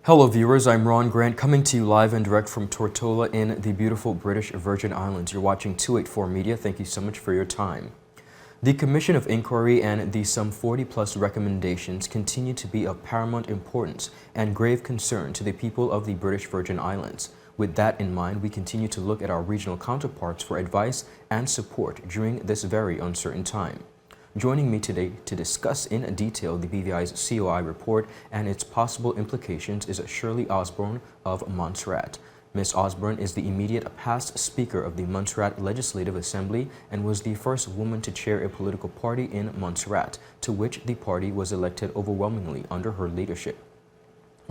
Hello viewers, I'm Ron Grant coming to you live and direct from Tortola in the beautiful British Virgin Islands. You're watching 284 Media. Thank you so much for your time. The Commission of Inquiry and the some 40-plus recommendations continue to be of paramount importance and grave concern to the people of the British Virgin Islands. With that in mind, we continue to look at our regional counterparts for advice and support during this very uncertain time. Joining me today to discuss in detail the BVI's COI report and its possible implications is Shirley Osborne of Montserrat. Ms. Osborne is the immediate past Speaker of the Montserrat Legislative Assembly and was the first woman to chair a political party in Montserrat, to which the party was elected overwhelmingly under her leadership.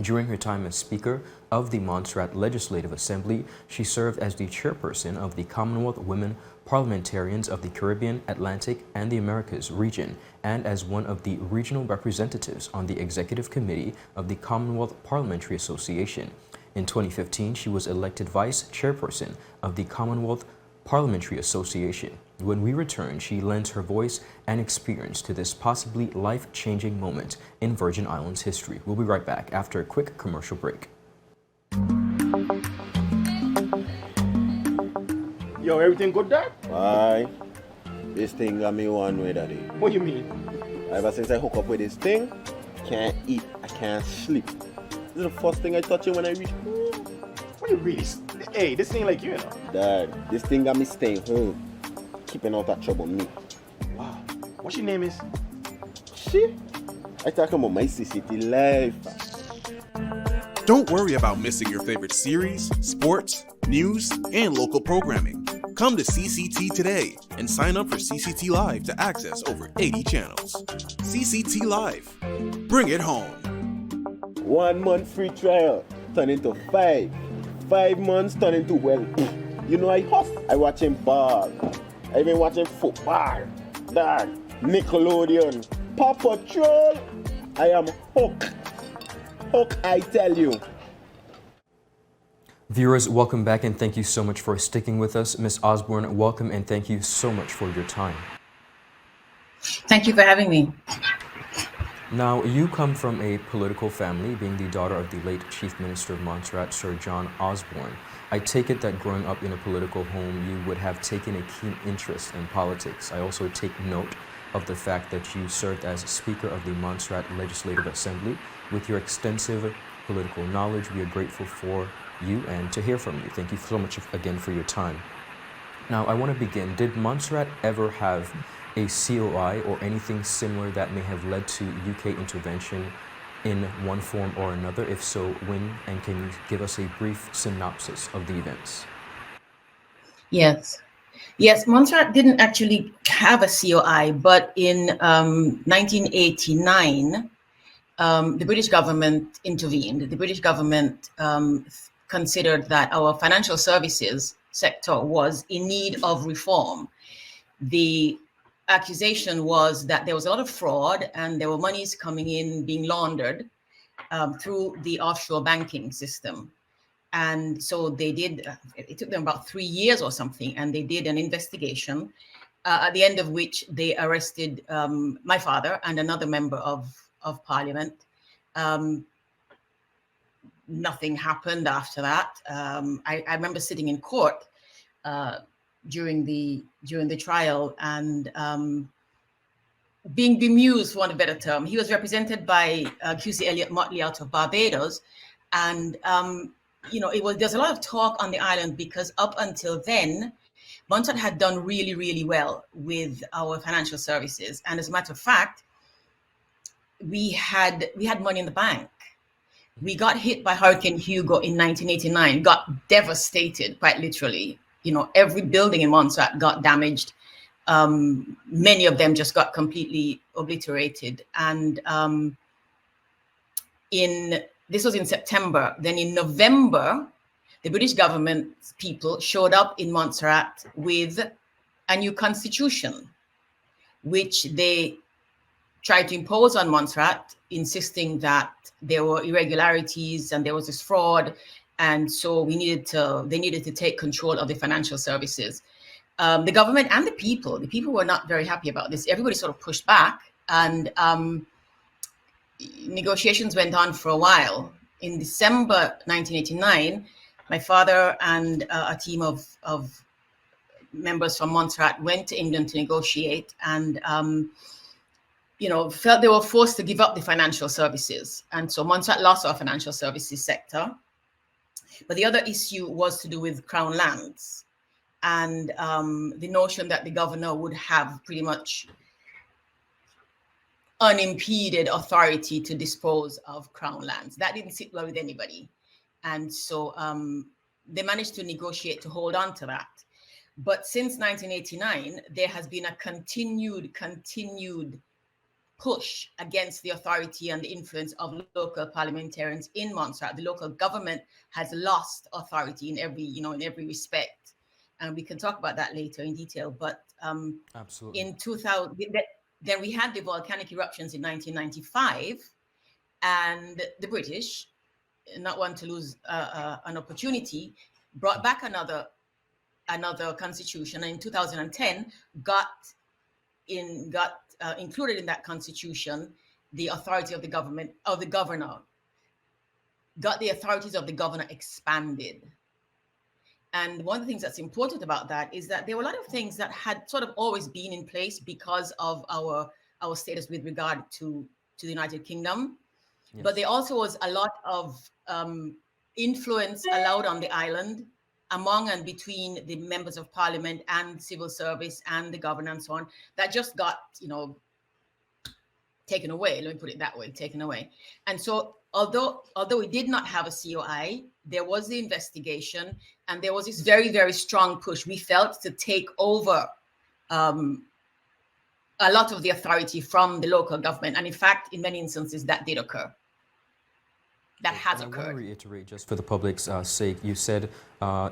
During her time as Speaker of the Montserrat Legislative Assembly, she served as the chairperson of the Commonwealth Women Parliamentarians of the Caribbean, Atlantic, and the Americas region, and as one of the regional representatives on the Executive Committee of the Commonwealth Parliamentary Association. In 2015, she was elected Vice Chairperson of the Commonwealth Parliamentary Association. When we return, she lends her voice and experience to this possibly life-changing moment in Virgin Islands history. We'll be right back after a quick commercial break. Yo, everything good, Dad? Aye. This thing got me one way, Daddy. What you mean? Ever since I hook up with this thing, can't eat, I can't sleep. This is the first thing I touch it when I reach home. What you really? Hey, this thing like you know. Dad, this thing got me staying home. Keeping out that trouble me. Wow. What your name is? Shit. I talking about my CCT life. Don't worry about missing your favorite series, sports, news, and local programming. Come to CCT today and sign up for CCT Live to access over 80 channels. CCT Live. Bring it home. 1 month free trial turn into 5. 5 months turn into, well, you know I hustle. I watching ball. I been watching football. Dad, Nickelodeon, Paw Patrol. I am hooked. Hook, I tell you. Viewers, welcome back and thank you so much for sticking with us. Ms. Osborne, welcome and thank you so much for your time. Thank you for having me. Now, you come from a political family, being the daughter of the late Chief Minister of Montserrat, Sir John Osborne. I take it that growing up in a political home, you would have taken a keen interest in politics. I also take note of the fact that you served as Speaker of the Montserrat Legislative Assembly. With your extensive political knowledge, we are grateful for you and to hear from you. Thank you so much again for your time. Now, I want to begin. Did Montserrat ever have a COI or anything similar that may have led to UK intervention in one form or another? If so, when, and can you give us a brief synopsis of the events? Yes. Yes, Montserrat didn't actually have a COI, but in 1989, the British government intervened. The British government considered that our financial services sector was in need of reform. The accusation was that there was a lot of fraud and there were monies coming in being laundered through the offshore banking system. And so they did, it took them about 3 years or something, and they did an investigation at the end of which they arrested my father and another member of Parliament. Nothing happened after that. I remember sitting in court during the trial and being bemused, for want of a better term. He was represented by QC Elliot Motley out of Barbados, and there's a lot of talk on the island because up until then, Montserrat had done really, really well with our financial services, and as a matter of fact, we had money in the bank. We got hit by Hurricane Hugo in 1989, got devastated, quite literally. Every building in Montserrat got damaged. Many of them just got completely obliterated. And this was in September. Then in November, the British government people showed up in Montserrat with a new constitution, which they tried to impose on Montserrat, insisting that there were irregularities and there was this fraud, and so they needed to take control of the financial services. The government and the people were not very happy about this. Everybody sort of pushed back, and negotiations went on for a while. in December 1989, my father and a team of members from Montserrat went to England to negotiate, and felt they were forced to give up the financial services. And so Montserrat lost our financial services sector. But the other issue was to do with Crown lands, and the notion that the governor would have pretty much unimpeded authority to dispose of Crown lands. That didn't sit well with anybody. And so they managed to negotiate to hold on to that. But since 1989, there has been a continued push against the authority and the influence of local parliamentarians in Montserrat. The local government has lost authority in every respect. And we can talk about that later in detail. But Absolutely. in 2000, then we had the volcanic eruptions in 1995, and the British, not want to lose an opportunity, brought back another constitution, and in 2010 got included in that constitution the authority of the government, of the governor, got the authorities of the governor expanded. And one of the things that's important about that is that there were a lot of things that had sort of always been in place because of our status with regard to the United Kingdom. Yes. But there also was a lot of influence allowed on the island among and between the members of parliament and civil service and the governor and so on, that just got, taken away. Let me put it that way, taken away. And so although we did not have a COI, there was the investigation, and there was this very, very strong push, we felt, to take over a lot of the authority from the local government. And in fact, in many instances, that did occur. That has occurred. I want to reiterate, just for the public's sake, you said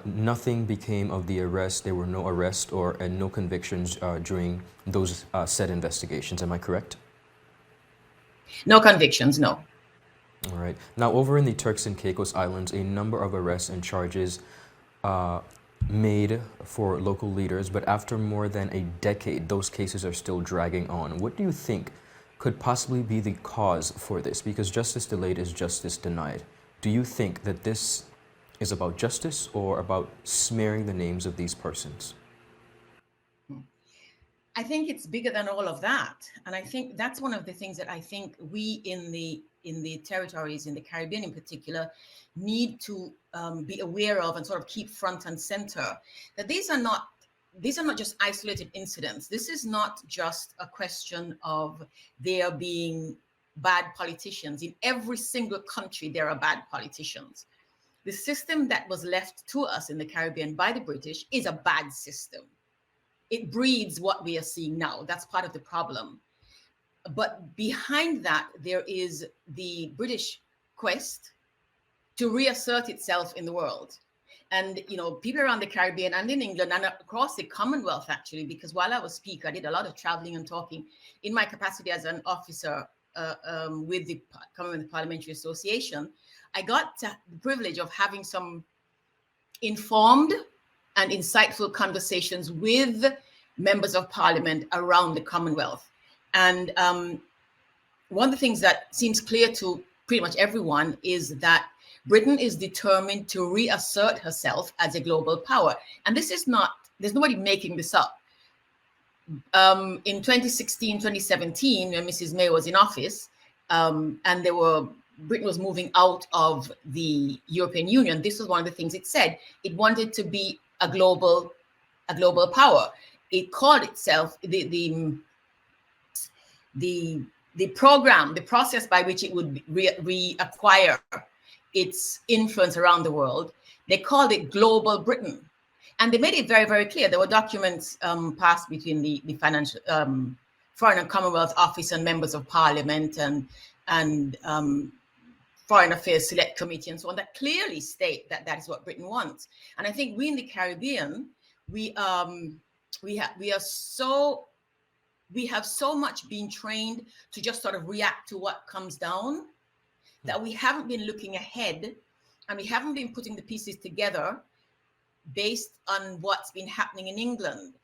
nothing became of the arrest. There were no arrests and no convictions during those said investigations. Am I correct? No convictions, no. All right. Now, over in the Turks and Caicos Islands, a number of arrests and charges made for local leaders, but after more than a decade, those cases are still dragging on. What do you think could possibly be the cause for this? Because justice delayed is justice denied. Do you think that this is about justice or about smearing the names of these persons? I think it's bigger than all of that. And I think that's one of the things that I think we in the territories, in the Caribbean in particular, need to be aware of and sort of keep front and center, that these are not just isolated incidents. This is not just a question of there being bad politicians. In every single country, there are bad politicians. The system that was left to us in the Caribbean by the British is a bad system. It breeds what we are seeing now. That's part of the problem. But behind that, there is the British quest to reassert itself in the world. And, people around the Caribbean and in England and across the Commonwealth, actually, because while I was speaker, I did a lot of traveling and talking in my capacity as an officer with the Commonwealth Parliamentary Association. I got the privilege of having some informed and insightful conversations with members of parliament around the Commonwealth. And one of the things that seems clear to pretty much everyone is that Britain is determined to reassert herself as a global power. And this is not, there's nobody making this up. In 2016, 2017, when Mrs. May was in office, and Britain was moving out of the European Union, this was one of the things it said. It wanted to be a global power. It called itself the program, the process by which it would reacquire its influence around the world. They called it Global Britain, and they made it very, very clear. There were documents passed between the financial Foreign and Commonwealth Office and members of Parliament and Foreign Affairs Select Committee and so on that clearly state that that is what Britain wants. And I think we in the Caribbean, we have so much been trained to just sort of react to what comes down, that we haven't been looking ahead, and we haven't been putting the pieces together based on what's been happening in England.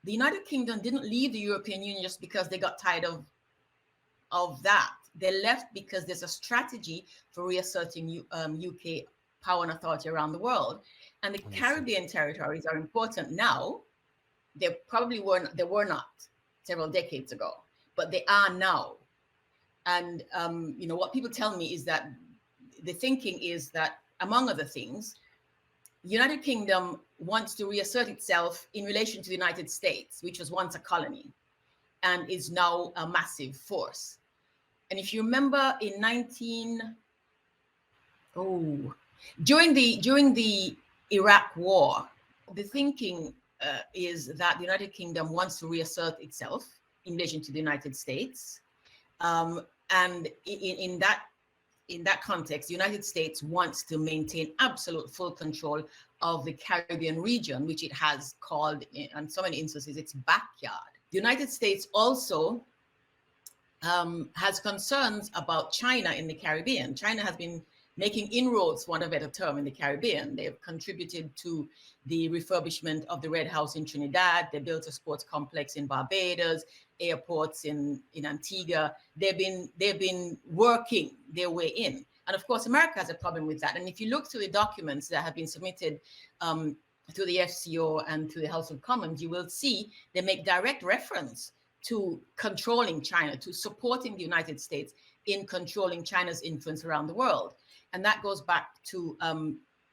The United Kingdom didn't leave the European Union just because they got tired of that. They left because there's a strategy for reasserting UK power and authority around the world. And the Caribbean territories are important now. They probably weren't, they were not several decades ago, but they are now. And, you know, what people tell me is that the thinking is that, among other things, the United Kingdom wants to reassert itself in relation to the United States, which was once a colony and is now a massive force. And if you remember in during the Iraq War, the thinking is that the United Kingdom wants to reassert itself in relation to the United States. And in that context, the United States wants to maintain absolute full control of the Caribbean region, which it has called, in so many instances, its backyard. The United States also has concerns about China in the Caribbean. China has been making inroads, for want of a better term, in the Caribbean. They have contributed to the refurbishment of the Red House in Trinidad. They built a sports complex in Barbados, airports in Antigua. They've been working their way in. And of course, America has a problem with that. And if you look through the documents that have been submitted to the FCO and to the House of Commons, you will see they make direct reference to controlling China, to supporting the United States in controlling China's influence around the world. And that goes back to,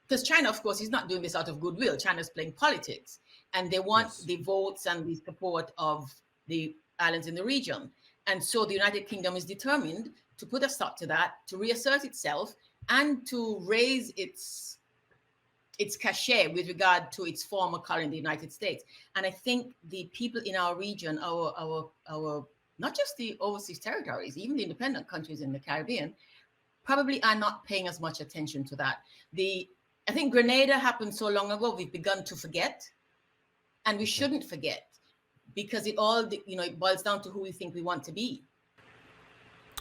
because China, of course, is not doing this out of goodwill. China's playing politics, and they want the votes and the support of the islands in the region. And so the United Kingdom is determined to put a stop to that, to reassert itself, and to raise its cachet with regard to its former colony, the United States. And I think the people in our region, our not just the overseas territories, even the independent countries in the Caribbean, probably are not paying as much attention to that. I think Grenada happened so long ago, we've begun to forget, and we shouldn't forget, because it all, it boils down to who we think we want to be.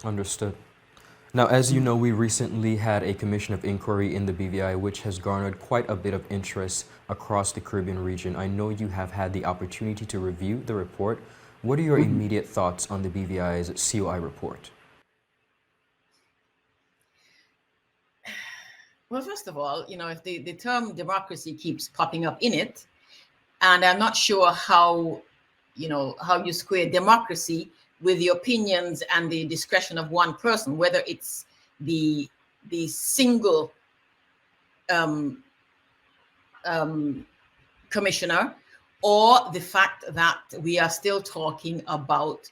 Understood. Now, as you know, we recently had a commission of inquiry in the BVI, which has garnered quite a bit of interest across the Caribbean region. I know you have had the opportunity to review the report. What are your immediate thoughts on the BVI's COI report? Well, first of all, if the term democracy keeps popping up in it, and I'm not sure how you square democracy with the opinions and the discretion of one person, whether it's the single commissioner, or the fact that we are still talking about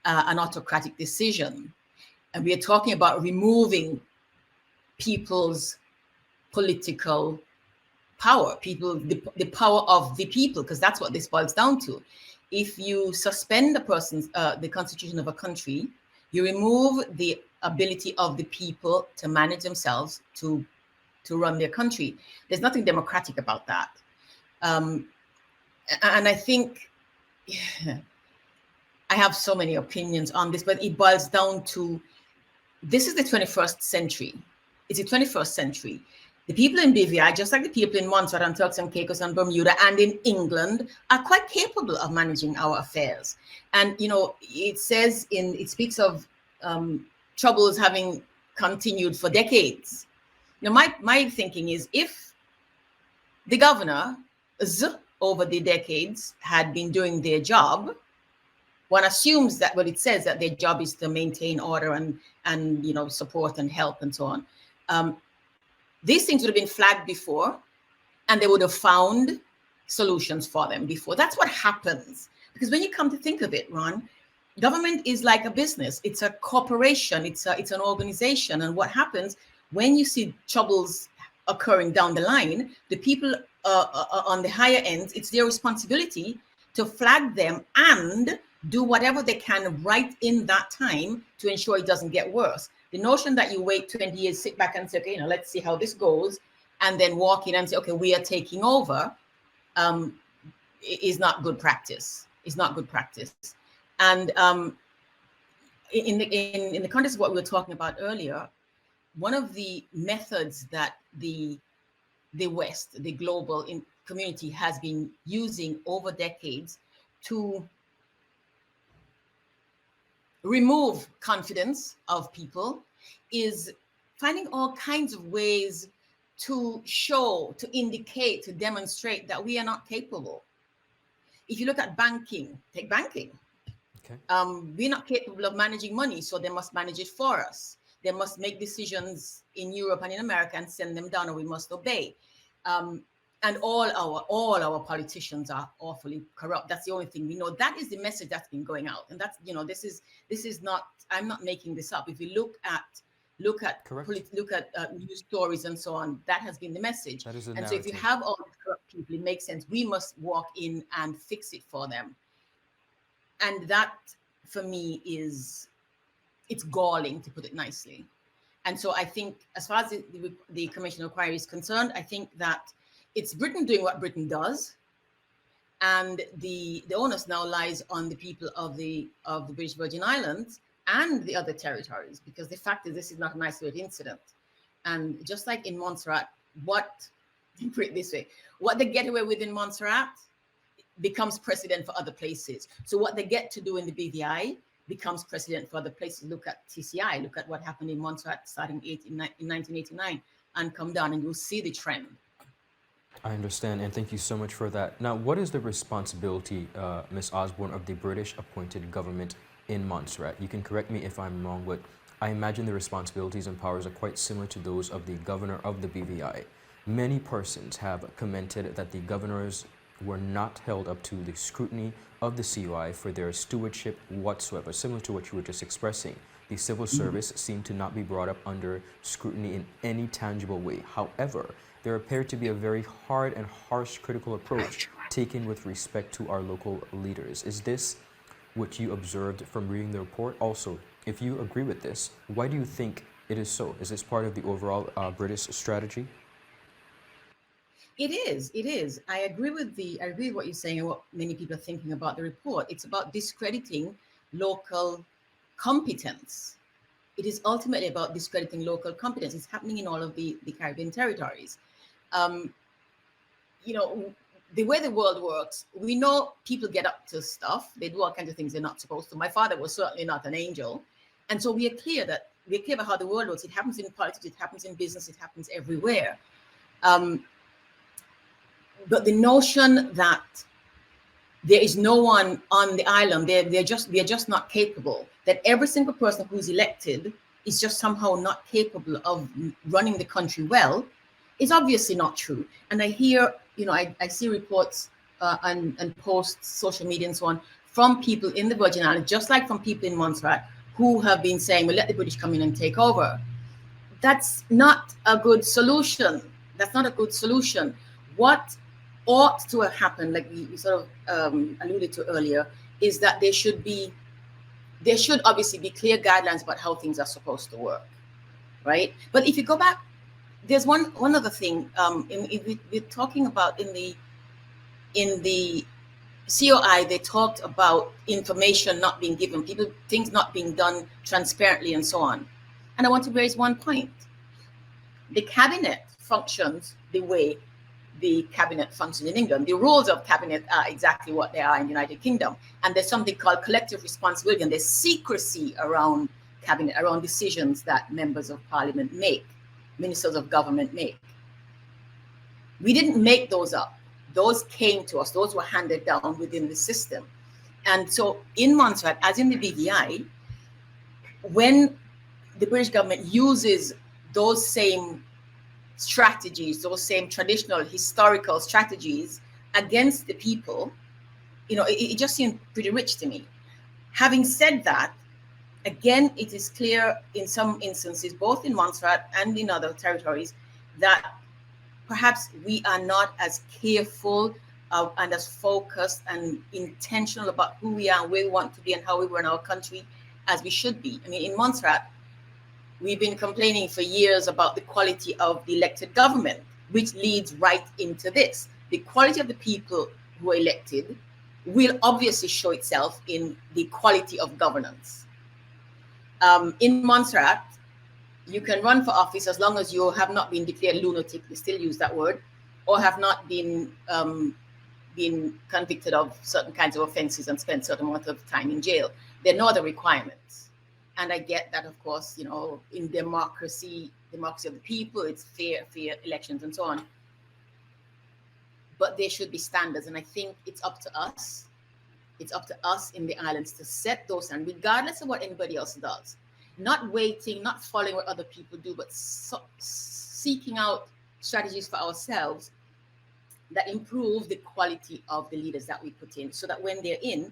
an autocratic decision, and we are talking about removing people's political power, the power of the people, because that's what this boils down to. If you suspend the constitution of a country, you remove the ability of the people to manage themselves, to run their country. There's nothing democratic about that. And I think I have so many opinions on this, but it boils down to, this is the 21st century. It's the 21st century. The people in BVI, just like the people in Montserrat and Turks and Caicos and Bermuda and in England, are quite capable of managing our affairs. And, it speaks of troubles having continued for decades. My thinking is, if the governors over the decades had been doing their job, one assumes that, it says that their job is to maintain order and support and help and so on. These things would have been flagged before, and they would have found solutions for them before. That's what happens. Because when you come to think of it, Ron, government is like a business. It's a corporation. It's an organization. And what happens when you see troubles occurring down the line, the people on the higher ends, it's their responsibility to flag them and do whatever they can right in that time to ensure it doesn't get worse. The notion that you wait 20 years, sit back and say, okay, let's see how this goes, and then walk in and say, okay, we are taking over, is not good practice. It's not good practice. And in the context of what we were talking about earlier, one of the methods that the West, the global community, has been using over decades to remove confidence of people, is finding all kinds of ways to show, to indicate, to demonstrate that we are not capable. If you look at banking, take banking. Okay. We're not capable of managing money, so they must manage it for us. They must make decisions in Europe and in America and send them down, and we must obey. And all our politicians are awfully corrupt. That's the only thing we know. That is the message that's been going out, and that's, you know, this is not. I'm not making this up. If you look at news stories and so on, that has been the message. That is the and narrative. so if you have all these corrupt people, it makes sense. We must walk in and fix it for them. And that, for me, it's galling, to put it nicely. And so I think, as far as the Commission of Inquiry is concerned, I think that it's Britain doing what Britain does, and the onus now lies on the people of the British Virgin Islands and the other territories, because the fact is, this is not an isolated incident. And just like in Montserrat, put it this way, what they get away with in Montserrat becomes precedent for other places. So what they get to do in the BVI becomes precedent for other places. Look at TCI, look at what happened in Montserrat starting in 1989, and come down and you'll see the trend. I understand, and thank you so much for that. Now, what is the responsibility, Ms. Osborne, of the British appointed government in Montserrat? You can correct me if I'm wrong, but I imagine the responsibilities and powers are quite similar to those of the governor of the BVI. Many persons have commented that the governors were not held up to the scrutiny of the COI for their stewardship whatsoever, similar to what you were just expressing. The civil service seemed to not be brought up under scrutiny in any tangible way. However, there appeared to be a very hard and harsh critical approach taken with respect to our local leaders. Is this what you observed from reading the report? Also, if you agree with this, why do you think it is so? Is this part of the overall British strategy? It is. I agree with what you're saying and what many people are thinking about the report. It's about discrediting local competence. It is ultimately about discrediting local competence. It's happening in all of the Caribbean territories. You know, the way the world works, we know people get up to stuff. They do all kinds of things they're not supposed to. My father was certainly not an angel. And so we are clear about how the world works. It happens in politics, it happens in business, it happens everywhere. But the notion that there is no one on the island, they're just not capable, that every single person who's elected is just somehow not capable of running the country well, is obviously not true. And I hear, you know, I see reports and posts, social media and so on, from people in the Virgin Islands, just like from people in Montserrat, who have been saying, well, let the British come in and take over. That's not a good solution. That's not a good solution. What ought to have happened, like we sort of alluded to earlier, is that there should obviously be clear guidelines about how things are supposed to work, right? But if you go back, there's one other thing we're talking about in the COI. They talked about information not being given, things not being done transparently, and so on. And I want to raise one point. The cabinet functions the way the cabinet functions in England. The rules of cabinet are exactly what they are in the United Kingdom. And there's something called collective responsibility, and there's secrecy around cabinet, around decisions that members of parliament make, ministers of government make. We didn't make those up. Those came to us. Those were handed down within the system. And so in Montserrat, as in the BVI, when the British government uses those same strategies, those same traditional historical strategies against the people, you know, it just seemed pretty rich to me. Having said that, again, it is clear in some instances, both in Montserrat and in other territories, that perhaps we are not as careful and as focused and intentional about who we are and where we want to be and how we run our country as we should be. I mean, in Montserrat, we've been complaining for years about the quality of the elected government, which leads right into this. The quality of the people who are elected will obviously show itself in the quality of governance. In Montserrat, you can run for office as long as you have not been declared lunatic, we still use that word, or have not been convicted of certain kinds of offenses and spent certain amount of time in jail. There are no other requirements. And I get that, of course, in democracy of the people, it's fair elections and so on. But there should be standards. And I think it's up to us. It's up to us in the islands to set those standards, regardless of what anybody else does. Not waiting, not following what other people do, but seeking out strategies for ourselves that improve the quality of the leaders that we put in, so that when they're in,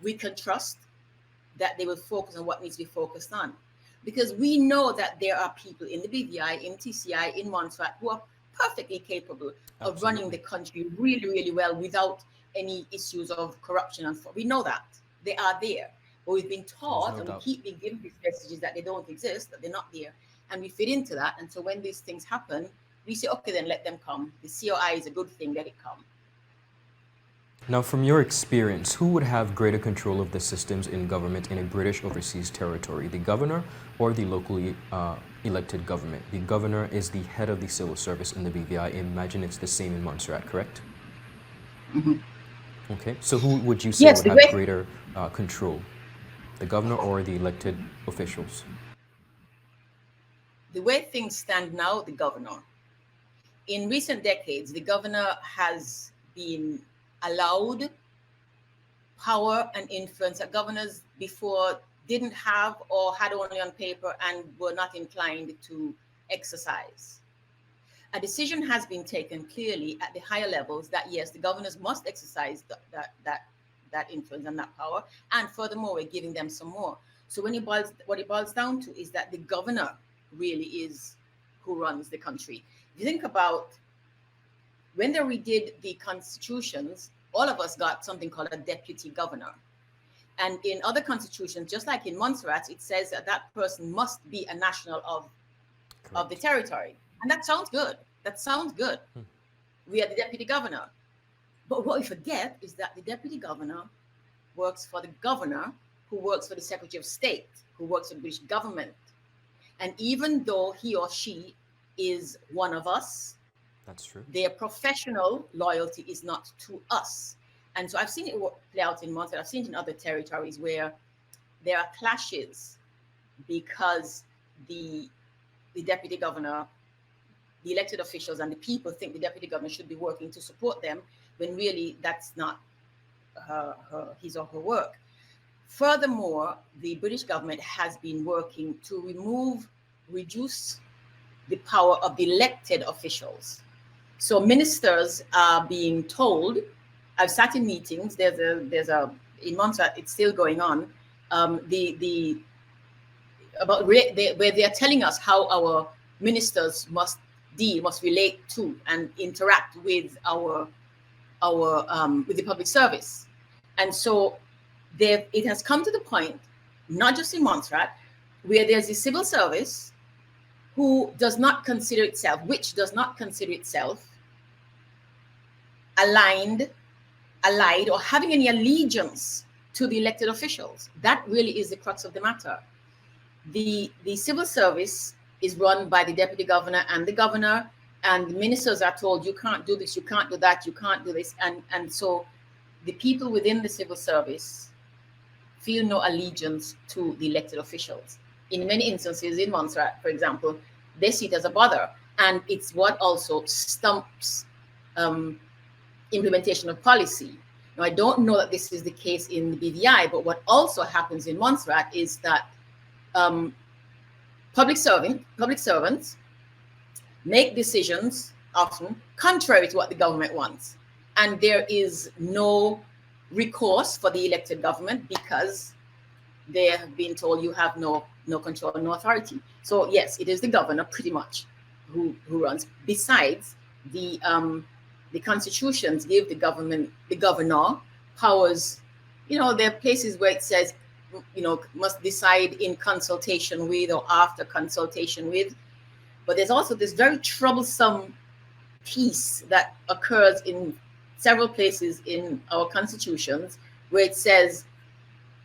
we can trust that they will focus on what needs to be focused on. Because we know that there are people in the BVI, in TCI, in Montserrat who are perfectly capable of running the country really, really well without any issues of corruption. And we know that they are there. But we've been taught, and we keep being given these messages that they don't exist, that they're not there. And we fit into that. And so when these things happen, we say, okay, then let them come. The COI is a good thing, let it come. Now, from your experience, who would have greater control of the systems in government in a British overseas territory, the governor or the locally elected government? The governor is the head of the civil service in the BVI. I imagine it's the same in Montserrat, correct? Mm-hmm. Okay, so who would you say would have greater control, the governor or the elected officials? The way things stand now, the governor. In recent decades, the governor has been allowed power and influence that governors before didn't have, or had only on paper and were not inclined to exercise. A decision has been taken clearly at the higher levels that yes, the governors must exercise that influence and that power, and furthermore, we're giving them some more. So what it boils down to is that the governor really is who runs the country. If you think about when they redid the constitutions, all of us got something called a deputy governor. And in other constitutions, just like in Montserrat, it says that that person must be a national of the territory. And that sounds good. That sounds good. We are the deputy governor. But what we forget is that the deputy governor works for the governor, who works for the Secretary of State, who works for the British government. And even though he or she is one of us, that's true, their professional loyalty is not to us. And so I've seen it play out in Montserrat. I've seen it in other territories where there are clashes because the deputy governor, the elected officials and the people think the deputy governor should be working to support them, when really that's not his or her work. Furthermore, the British government has been working to reduce the power of the elected officials. So ministers are being told, I've sat in meetings, there's a in Montserrat, it's still going on, where they are telling us how our ministers must relate to and interact with with the public service. And so it has come to the point, not just in Montserrat, where there's a civil service which does not consider itself allied or having any allegiance to the elected officials. That really is the crux of the matter. The civil service is run by the deputy governor and the governor, and the ministers are told, you can't do this, you can't do that, you can't do this. And so the people within the civil service feel no allegiance to the elected officials. In many instances, in Montserrat, for example, they see it as a bother. And it's what also stumps implementation of policy. Now, I don't know that this is the case in the BVI, but what also happens in Montserrat is that public servants make decisions often contrary to what the government wants. And there is no recourse for the elected government because they have been told you have no control, no authority. So yes, it is the governor pretty much who runs. Besides, the constitutions give the governor powers. There are places where it says, must decide in consultation with or after consultation with. But there's also this very troublesome piece that occurs in several places in our constitutions where it says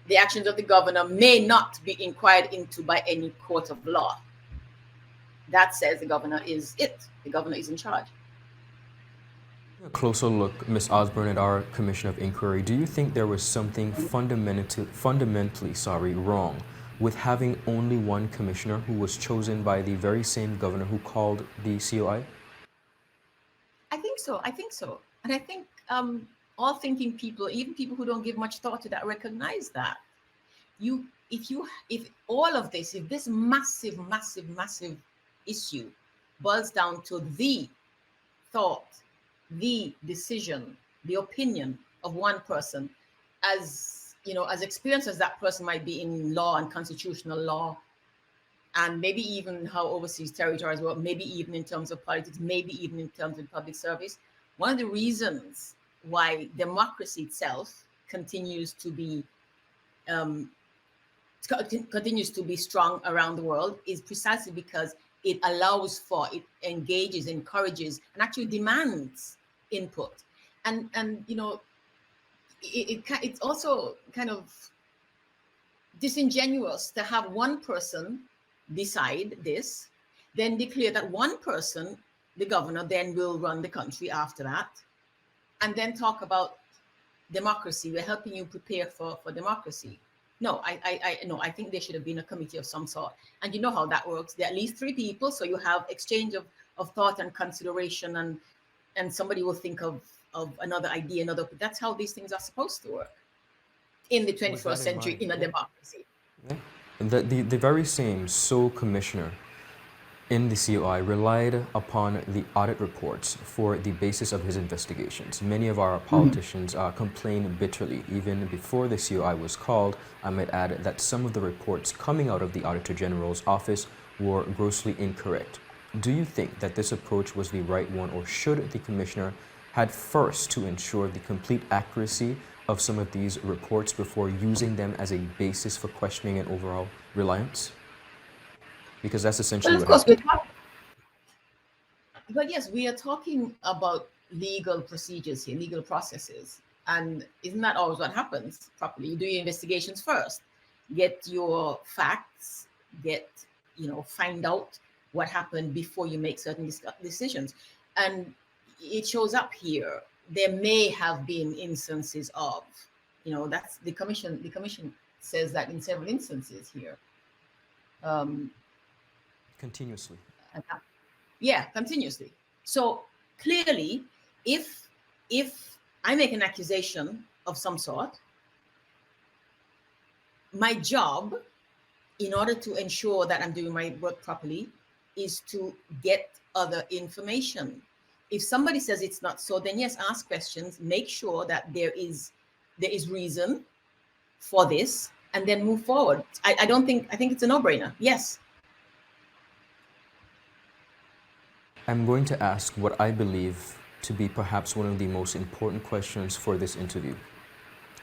the actions of the governor may not be inquired into by any court of law. That says the governor is it. The governor is in charge. A closer look, Ms. Osborne, at our Commission of Inquiry, do you think there was something fundamentally wrong with having only one commissioner who was chosen by the very same governor who called the COI? I think so. I think so. And I think all thinking people, even people who don't give much thought to that, recognize that if all of this, if this massive issue boils down to the thought, the decision, the opinion of one person, as you know, as experienced as that person might be in law and constitutional law, and maybe even how overseas territories work, maybe even in terms of politics, maybe even in terms of public service. One of the reasons why democracy itself continues to be strong around the world is precisely because it allows for, it engages, encourages, and actually demands input. And you know, it's also kind of disingenuous to have one person decide this, then declare that one person, the governor, then will run the country after that, and then talk about democracy. We're helping you prepare for democracy. No, I think there should have been a committee of some sort. And you know how that works. There are at least 3 people, so you have exchange of thought and consideration, and somebody will think of another idea, that's how these things are supposed to work in the 21st century in a democracy. Yeah. The very same sole commissioner in the COI relied upon the audit reports for the basis of his investigations. Many of our politicians complained bitterly, even before the COI was called. I might add that some of the reports coming out of the Auditor General's office were grossly incorrect. Do you think that this approach was the right one, or should the commissioner had first to ensure the complete accuracy of some of these reports before using them as a basis for questioning and overall reliance? Because that's essentially Well, of what course, happened. but yes, we are talking about legal procedures here, legal processes. And isn't that always what happens properly? You do your investigations first, get your facts, find out what happened before you make certain decisions. And it shows up here. There may have been instances of, that's the commission. The commission says that in several instances here. Continuously. Yeah, continuously. So clearly, if I make an accusation of some sort, my job, in order to ensure that I'm doing my work properly, is to get other information. If somebody says it's not so, then yes, ask questions, make sure that there is reason for this, and then move forward. I think it's a no-brainer. Yes. I'm going to ask what I believe to be perhaps one of the most important questions for this interview,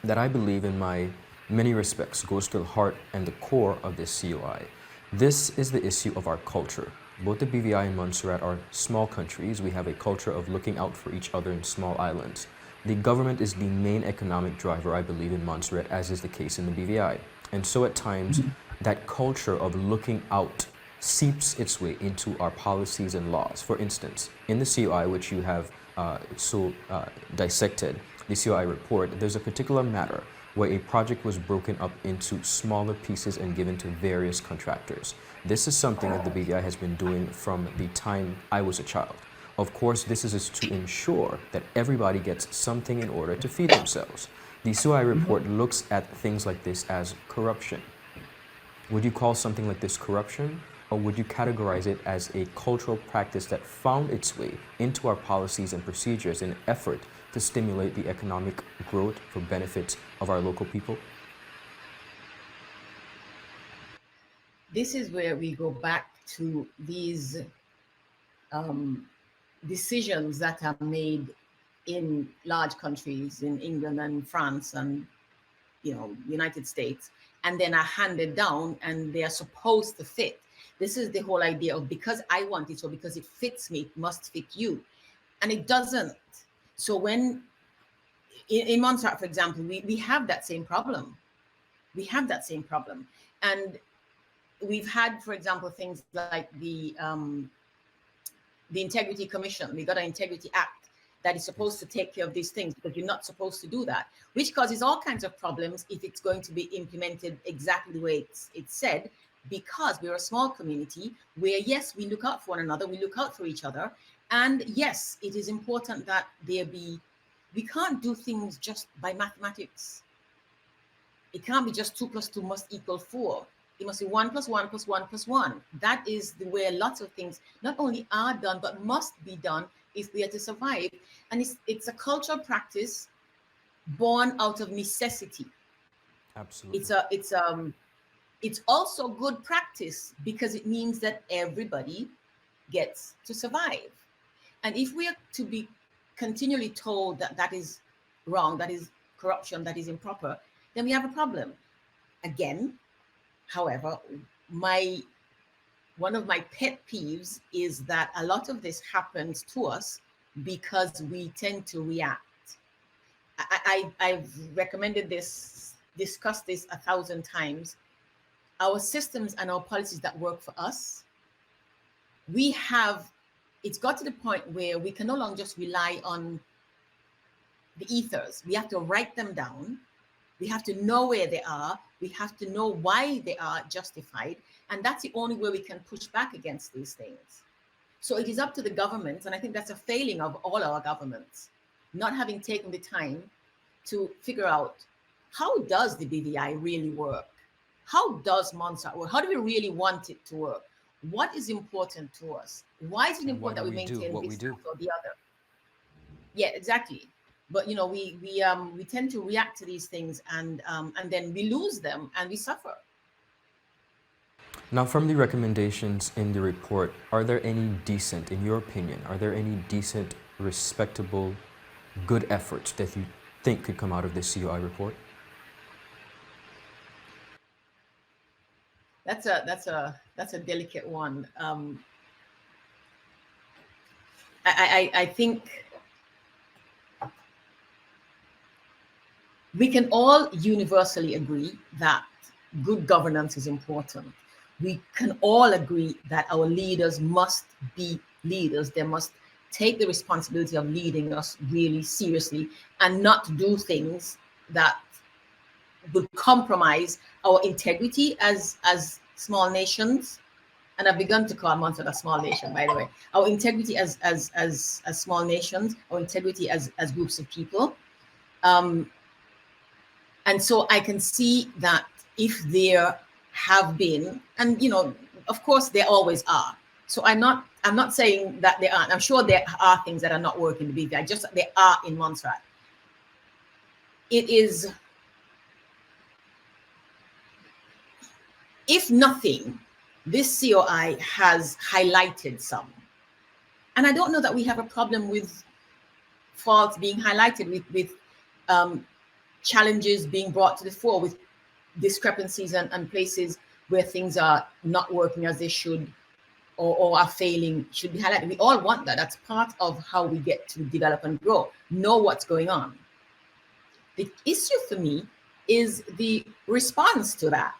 that I believe in my many respects goes to the heart and the core of this COI. This is the issue of our culture. Both the BVI and Montserrat are small countries. We have a culture of looking out for each other in small islands. The government is the main economic driver, I believe, in Montserrat, as is the case in the BVI. And so at times, that culture of looking out seeps its way into our policies and laws. For instance, in the COI, which you have dissected, the COI report, there's a particular matter where a project was broken up into smaller pieces and given to various contractors. This is something that the BVI has been doing from the time I was a child. Of course, this is to ensure that everybody gets something in order to feed themselves. The COI report looks at things like this as corruption. Would you call something like this corruption? Or would you categorize it as a cultural practice that found its way into our policies and procedures in an effort to stimulate the economic growth for benefits of our local people? This is where we go back to these decisions that are made in large countries, in England and France and United States, and then are handed down, and they are supposed to fit. This is the whole idea of, because I want it, so because it fits me, it must fit you. And it doesn't. So when, in Montserrat, for example, we have that same problem. We have that same problem. And we've had, for example, things like the Integrity Commission. We got an Integrity Act. that is supposed to take care of these things, because you're not supposed to do that, which causes all kinds of problems if it's going to be implemented exactly the way it's said, because we're a small community where, yes, we look out for one another, we look out for each other. And yes, it is important that we can't do things just by mathematics. It can't be just 2 + 2 must equal 4. It must be 1 + 1 + 1 + 1. That is the way lots of things not only are done, but must be done if we are to survive. And it's a cultural practice born out of necessity. Absolutely. It's also good practice because it means that everybody gets to survive. And if we are to be continually told that that is wrong, that is corruption, that is improper, then we have a problem. Again, however, one of my pet peeves is that a lot of this happens to us because we tend to react. I've recommended this, discussed this 1,000 times. Our systems and our policies that work for us, it's got to the point where we can no longer just rely on the ethers. We have to write them down. We have to know where they are. We have to know why they are justified. And that's the only way we can push back against these things. So it is up to the government, and I think that's a failing of all our governments, not having taken the time to figure out, how does the BVI really work? How does Montserrat work? How do we really want it to work? What is important to us? Why is it important that we maintain this or the other? Yeah, exactly. But we tend to react to these things, and then we lose them and we suffer. Now, from the recommendations in the report, are there any decent, in your opinion, are there any decent, respectable, good efforts that you think could come out of this COI report? That's a delicate one. I think we can all universally agree that good governance is important. We can all agree that our leaders must be leaders. They must take the responsibility of leading us really seriously and not do things that would compromise our integrity as small nations. And I've begun to call Montserrat a small nation, by the way. Our integrity as small nations, our integrity as groups of people. And so I can see that if there have been, and of course there always are. So I'm not saying that there aren't. I'm sure there are things that are not working in the BVI, just that they are in Montserrat. It is, if nothing, this COI has highlighted some. And I don't know that we have a problem with faults being highlighted, with challenges being brought to the fore, with discrepancies and places where things are not working as they should or are failing should be highlighted. We all want that. That's part of how we get to develop and grow, know what's going on. The issue for me is the response to that.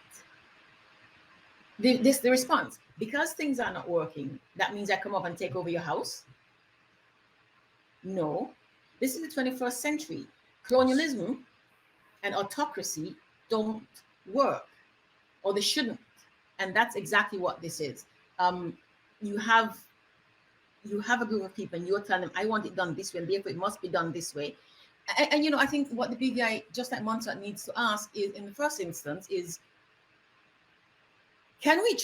The response. Because things are not working, that means I come up and take over your house? No. This is the 21st century. Colonialism and autocracy don't work, or they shouldn't. And that's exactly what this is. You have a group of people and you're telling them, I want it done this way, and therefore it must be done this way. And I think what the BVI, just like Montserrat, needs to ask is, in the first instance, is can we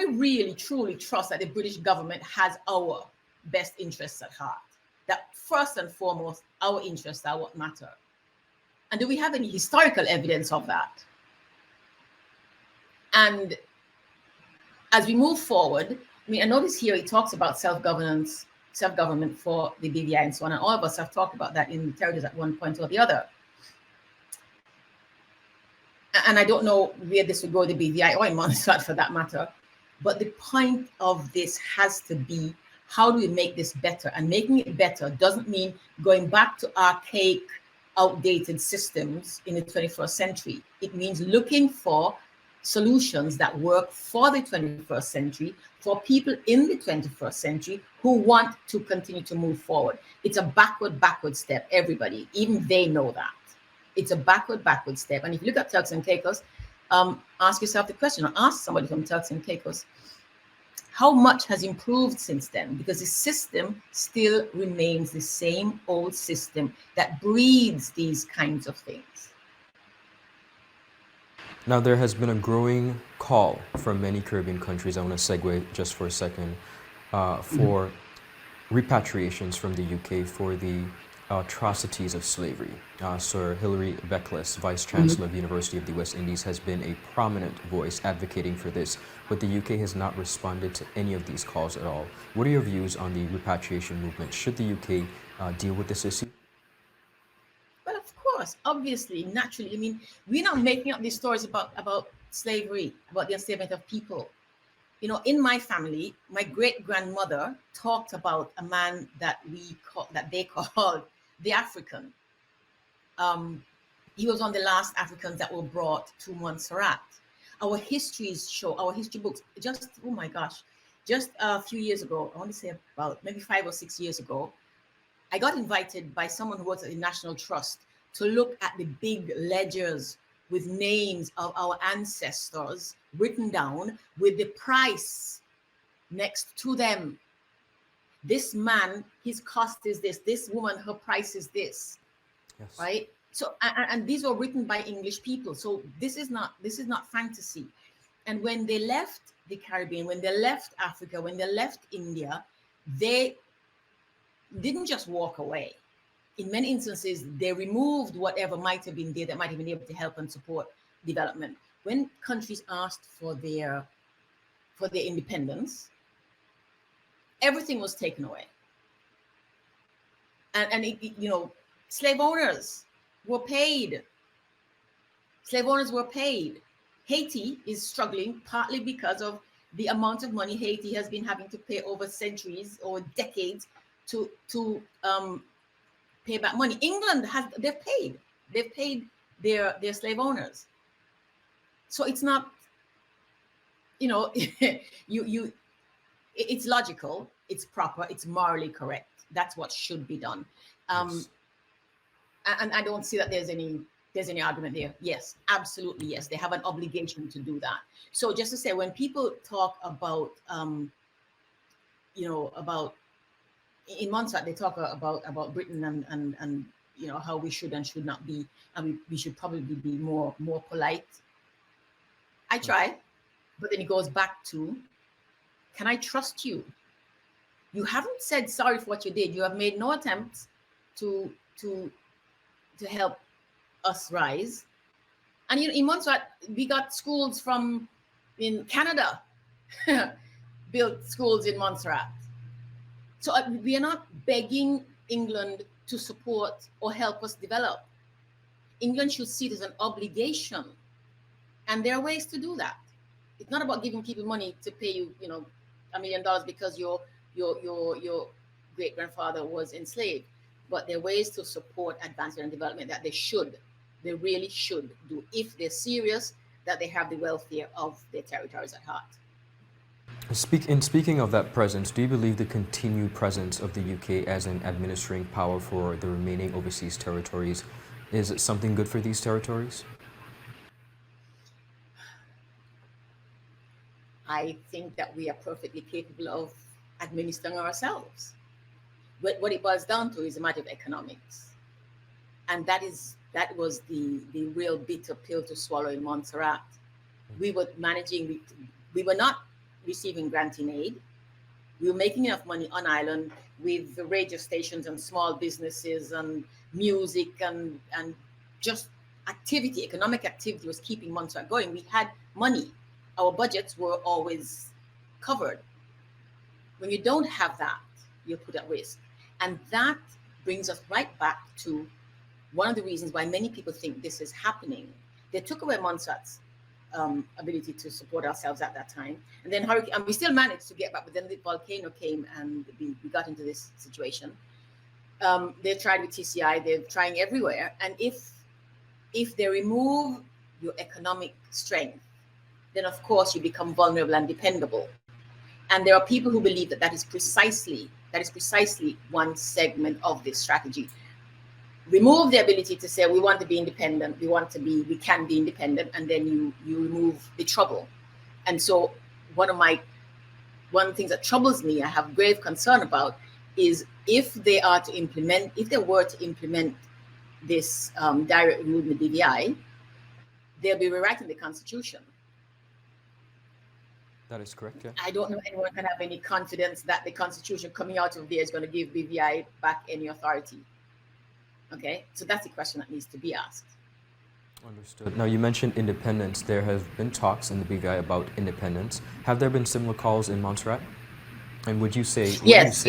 really truly trust that the British government has our best interests at heart? That first and foremost, our interests are what matter. And do we have any historical evidence of that? And as we move forward, I notice here it talks about self-government for the BVI and so on. And all of us have talked about that in the territories at one point or the other. And I don't know where this would go, the BVI or in Montserrat for that matter. But the point of this has to be, how do we make this better? And making it better doesn't mean going back to archaic, outdated systems in the 21st century. It means looking for solutions that work for the 21st century for people in the 21st century who want to continue to move forward. It's a backward step, everybody. Even they know that. It's a backward step. And if you look at Turks and Caicos, ask yourself the question, or ask somebody from Turks and Caicos, how much has improved since then? Because the system still remains the same old system that breeds these kinds of things. Now, there has been a growing call from many Caribbean countries, I want to segue just for a second, for repatriations from the UK for the atrocities of slavery. Sir Hilary Beckless, Vice Chancellor of the University of the West Indies, has been a prominent voice advocating for this, but the UK has not responded to any of these calls at all. What are your views on the repatriation movement? Should the UK deal with this issue? Well, of course, obviously, naturally. I mean, we're not making up these stories about slavery, about the enslavement of people. You know, in my family, my great-grandmother talked about a man that they called the African. He was one of the last Africans that were brought to Montserrat. Our histories show, our history books, just a few years ago, I want to say about maybe 5 or 6 years ago, I got invited by someone who works at the National Trust to look at the big ledgers with names of our ancestors written down with the price next to them. This man, his cost is this. This woman, her price is this. Yes. Right? So, and these were written by English people. So this is not fantasy. And when they left the Caribbean, when they left Africa, when they left India, they didn't just walk away. In many instances, they removed whatever might have been there that might have been able to help and support development. When countries asked for their independence, everything was taken away. And you know, slave owners were paid. Slave owners were paid. Haiti is struggling partly because of the amount of money Haiti has been having to pay over centuries or decades to pay back money. England they've paid their slave owners. So it's not, you know, it's logical, it's proper, it's morally correct. That's what should be done. Yes. And I don't see that there's any argument there. Yes, absolutely, yes. They have an obligation to do that. So just to say, when people talk about, you know, about in Montserrat, they talk about Britain and you know, how we should and should not be, and we should probably be more polite. I try, but then it goes back to, can I trust you? You haven't said sorry for what you did. You have made no attempts to help us rise. And you know, in Montserrat, we got schools in Canada, built schools in Montserrat. So we are not begging England to support or help us develop. England should see it as an obligation. And there are ways to do that. It's not about giving people money to pay you, you know, $1 million because your great-grandfather was enslaved. But there are ways to support advancement and development that they really should do if they're serious that they have the welfare of their territories at heart. Speaking of that presence, do you believe the continued presence of the UK as an administering power for the remaining overseas territories is something good for these territories? I think that we are perfectly capable of administering ourselves. But what it boils down to is a matter of economics. And that was the real bitter pill to swallow in Montserrat. We were not receiving granting aid. We were making enough money on island with the radio stations and small businesses and music and just activity, economic activity was keeping Montserrat going. We had money. Our budgets were always covered. When you don't have that, you're put at risk. And that brings us right back to one of the reasons why many people think this is happening. They took away Montserrat's ability to support ourselves at that time. And then and we still managed to get back, but then the volcano came and we got into this situation. They tried with TCI, they're trying everywhere. And if they remove your economic strength, then of course you become vulnerable and dependable. And there are people who believe that that is precisely one segment of this strategy. Remove the ability to say we want to be independent, we can be independent, and then you remove the trouble. And so one of the things that troubles me, I have grave concern about, is if they were to implement this direct rule in the BVI, they'll be rewriting the Constitution. That is correct, yeah. I don't know anyone can have any confidence that the Constitution coming out of there is going to give BVI back any authority. Okay, so that's the question that needs to be asked. Understood. Now, you mentioned independence. There have been talks in the BVI about independence. Have there been similar calls in Montserrat? And would you say... Yes.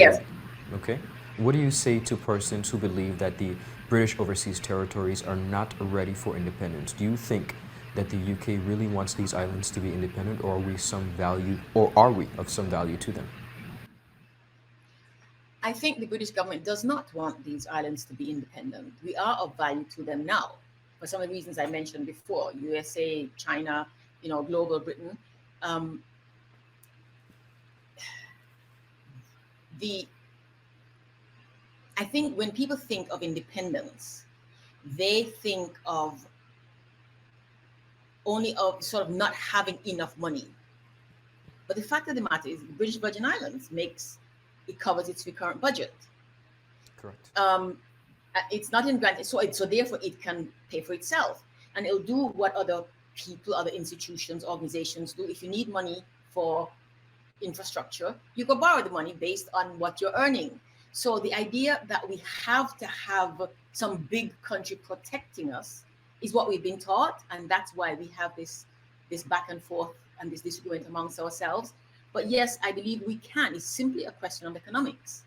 Okay. What do you say to persons who believe that the British overseas territories are not ready for independence? Do you think that the UK really wants these islands to be independent, or are we of some value to them? I think the British government does not want these islands to be independent. We are of value to them now, for some of the reasons I mentioned before: USA, China, global Britain. I think when people think of independence, they think of only of sort of not having enough money. But the fact of the matter is, the British Virgin Islands covers its recurrent budget. Correct. It's not in grant, so therefore it can pay for itself, and it'll do what other people, other institutions, organizations do. If you need money for infrastructure, you go borrow the money based on what you're earning. So the idea that we have to have some big country protecting us is what we've been taught, and that's why we have this back and forth and this disagreement amongst ourselves. But yes, I believe we can. It's simply a question of economics.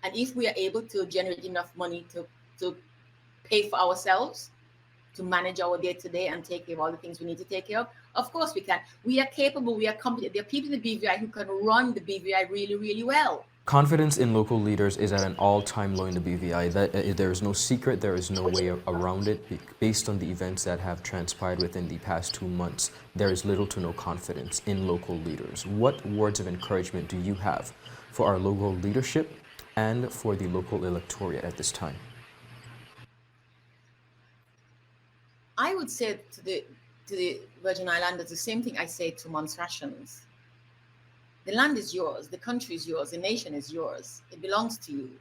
And if we are able to generate enough money to pay for ourselves, to manage our day-to-day and take care of all the things we need to take care of course we can. We are capable, we are competent. There are people in the BVI who can run the BVI really, really well. Confidence in local leaders is at an all-time low in the BVI. There is no secret, there is no way around it. Based on the events that have transpired within the past 2 months, there is little to no confidence in local leaders. What words of encouragement do you have for our local leadership and for the local electorate at this time? I would say to the Virgin Islanders the same thing I say to Montserratians. The land is yours, the country is yours, the nation is yours. It belongs to you.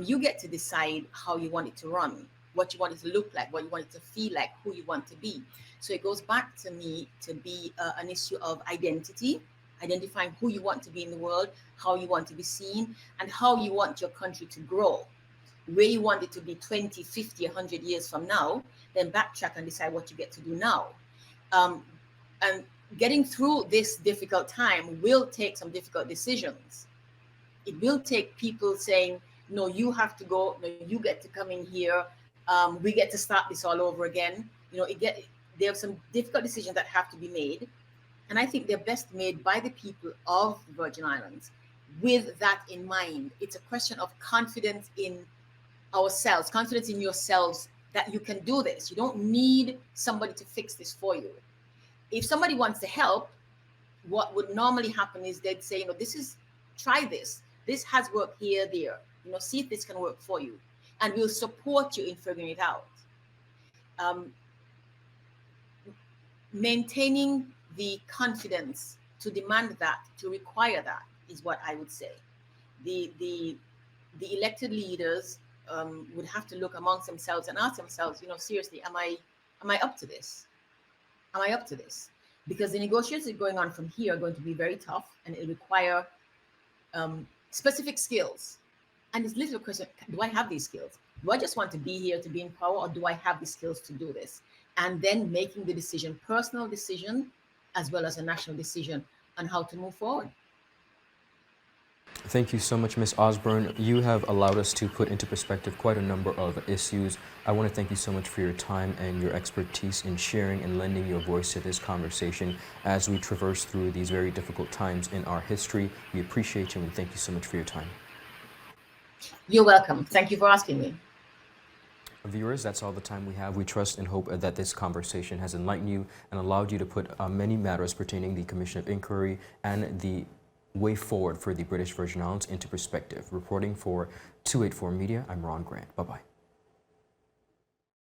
You get to decide how you want it to run, what you want it to look like, what you want it to feel like, who you want to be. So it goes back to me to be an issue of identity, identifying who you want to be in the world, how you want to be seen, and how you want your country to grow. Where you want it to be 20, 50, 100 years from now, then backtrack and decide what you get to do now. And getting through this difficult time will take some difficult decisions. It will take people saying, no, you have to go, no, you get to come in here, we get to start this all over again. There are some difficult decisions that have to be made. And I think they're best made by the people of the Virgin Islands with that in mind. It's a question of confidence in ourselves, confidence in yourselves that you can do this. You don't need somebody to fix this for you. If somebody wants to help, what would normally happen is they'd say, try this. This has worked here, there. See if this can work for you. And we'll support you in figuring it out. Maintaining the confidence to demand that, to require that, is what I would say. The elected leaders would have to look amongst themselves and ask themselves, seriously, am I up to this? Am I up to this? Because the negotiations going on from here are going to be very tough, and it require specific skills. And it's little question, do I have these skills? Do I just want to be here to be in power, or do I have the skills to do this? And then making the decision, personal decision, as well as a national decision on how to move forward. Thank you so much, Ms. Osborne. You have allowed us to put into perspective quite a number of issues. I want to thank you so much for your time and your expertise in sharing and lending your voice to this conversation as we traverse through these very difficult times in our history. We appreciate you and thank you so much for your time. You're welcome. Thank you for asking me. Viewers, that's all the time we have. We trust and hope that this conversation has enlightened you and allowed you to put many matters pertaining to the Commission of Inquiry and the way forward for the British Virgin Islands into perspective. Reporting for 284 Media, I'm Ron Grant. Bye-bye.